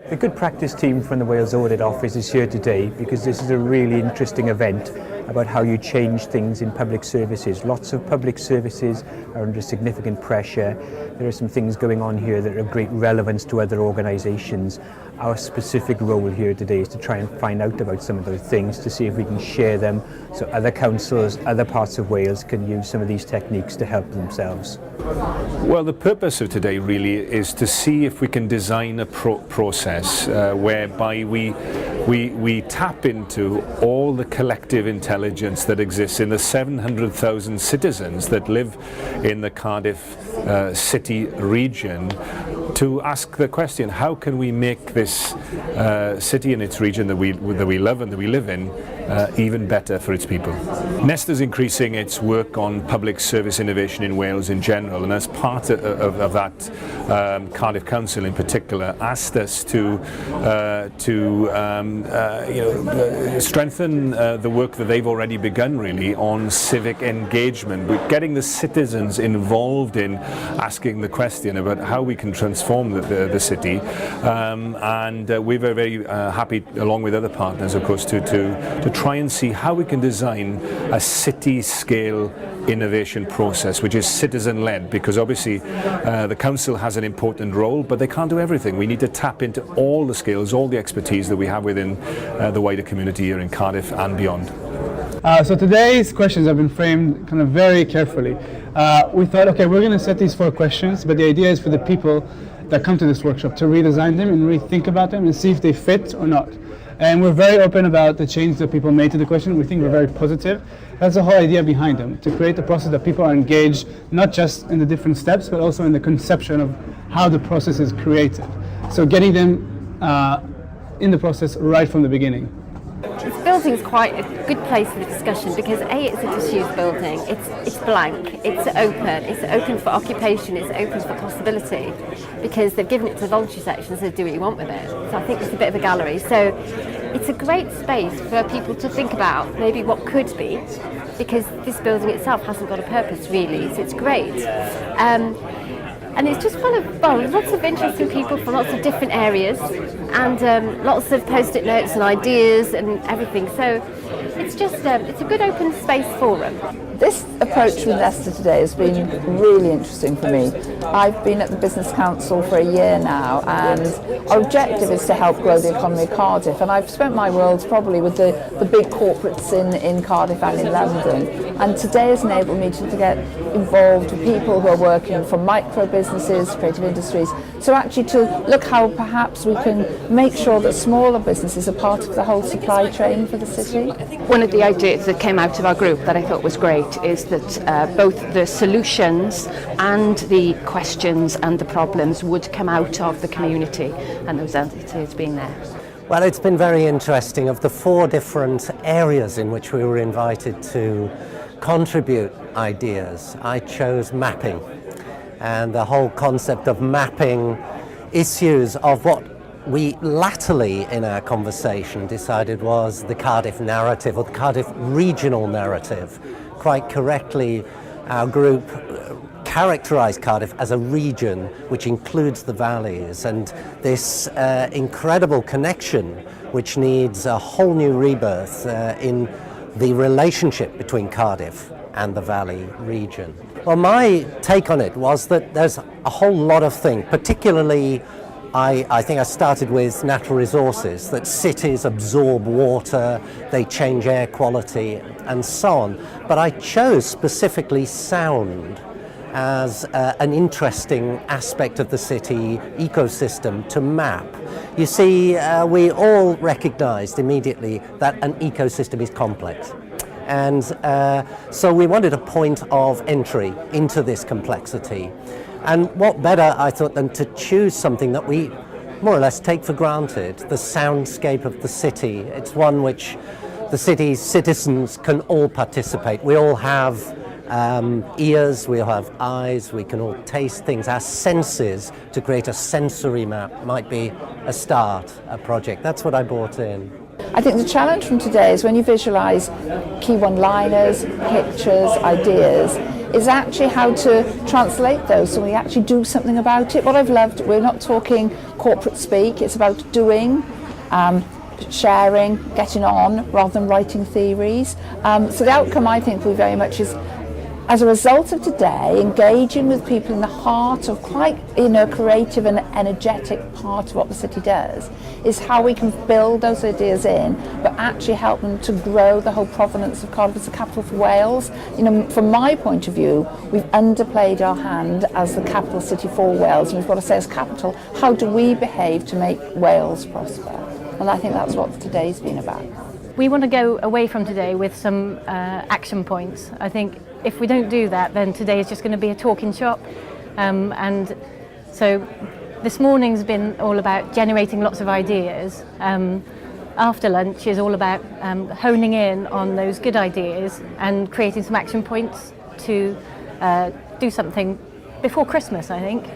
The Good Practice team from the Wales Audit Office is here today because this is a really interesting event about how you change things in public services. Lots of public services are under significant pressure. There are some things going on here that are of great relevance to other organisations. Our specific role here today is to try and find out about some of those things, to see if we can share them so other councils, other parts of Wales can use some of these techniques to help themselves. Well, the purpose of today really is to see if we can design a process whereby we tap into all the collective intelligence that exists in the 700,000 citizens that live in the Cardiff city region to ask the question, how can we make this city and its region that we love and that we live in even better for its people. Nesta is increasing its work on public service innovation in Wales in general, and as part of that, Cardiff Council in particular asked us to strengthen the work that they've already begun really on civic engagement, with getting the citizens involved in asking the question about how we can transform the city, and we were very happy, along with other partners of course, to try and see how we can design a city-scale innovation process which is citizen-led, because obviously the council has an important role, but they can't do everything. We need to tap into all the skills, all the expertise that we have within the wider community here in Cardiff and beyond. So today's questions have been framed kind of very carefully. We thought, okay, we're going to set these 4 questions, but the idea is for the people that come to this workshop to redesign them and rethink about them and see if they fit or not. And we're very open about the change that people made to the question. We think we're very positive. That's the whole idea behind them, to create a process that people are engaged, not just in the different steps, but also in the conception of how the process is created. So getting them in the process right from the beginning. This building is quite a good place for discussion because A, it's a disused building, it's blank, it's open for occupation, it's open for possibility, because they've given it to the voluntary section, so do what you want with it. So I think it's a bit of a gallery. So it's a great space for people to think about maybe what could be, because this building itself hasn't got a purpose really, so it's great. And it's just full of, well, lots of interesting people from lots of different areas, and lots of post-it notes and ideas and everything. So it's just, it's a good open space forum. This approach with Nesta today has been really interesting for me. I've been at the Business Council for a year now, and our objective is to help grow the economy of Cardiff, and I've spent my world probably with the big corporates in Cardiff and in London, and today has enabled me to get involved with people who are working from micro businesses, creative industries, so actually to look how perhaps we can make sure that smaller businesses are part of the whole supply chain for the city. One of the ideas that came out of our group that I thought was great is that both the solutions and the questions and the problems would come out of the community, and those entities being there. Well, it's been very interesting. Of the 4 different areas in which we were invited to contribute ideas, I chose mapping, and the whole concept of mapping issues of what we latterly in our conversation decided was the Cardiff narrative, or the Cardiff regional narrative. Quite correctly, our group characterised Cardiff as a region which includes the valleys, and this incredible connection which needs a whole new rebirth in the relationship between Cardiff and the Valley region. Well, my take on it was that there's a whole lot of things, particularly I think I started with natural resources, that cities absorb water, they change air quality and so on. But I chose specifically sound as an interesting aspect of the city ecosystem to map. You see, we all recognized immediately that an ecosystem is complex. And so we wanted a point of entry into this complexity. And what better, I thought, than to choose something that we more or less take for granted, the soundscape of the city. It's one which the city's citizens can all participate. We all have ears, we all have eyes, we can all taste things. Our senses, to create a sensory map, might be a start, a project. That's what I brought in. I think the challenge from today is when you visualise key one-liners, pictures, ideas, is actually how to translate those so we actually do something about it. What I've loved, we're not talking corporate speak, it's about doing, sharing, getting on, rather than writing theories. So the outcome, I think, will very much is, as a result of today, engaging with people in the heart of quite, creative and energetic part of what the city does, is how we can build those ideas in, but actually help them to grow the whole provenance of Cardiff as the capital for Wales. From my point of view, we've underplayed our hand as the capital city for Wales, and we've got to say as capital, how do we behave to make Wales prosper? And I think that's what today's been about. We want to go away from today with some action points. I think if we don't do that, then today is just going to be a talking shop. And so this morning's been all about generating lots of ideas. After lunch is all about honing in on those good ideas and creating some action points to do something before Christmas, I think.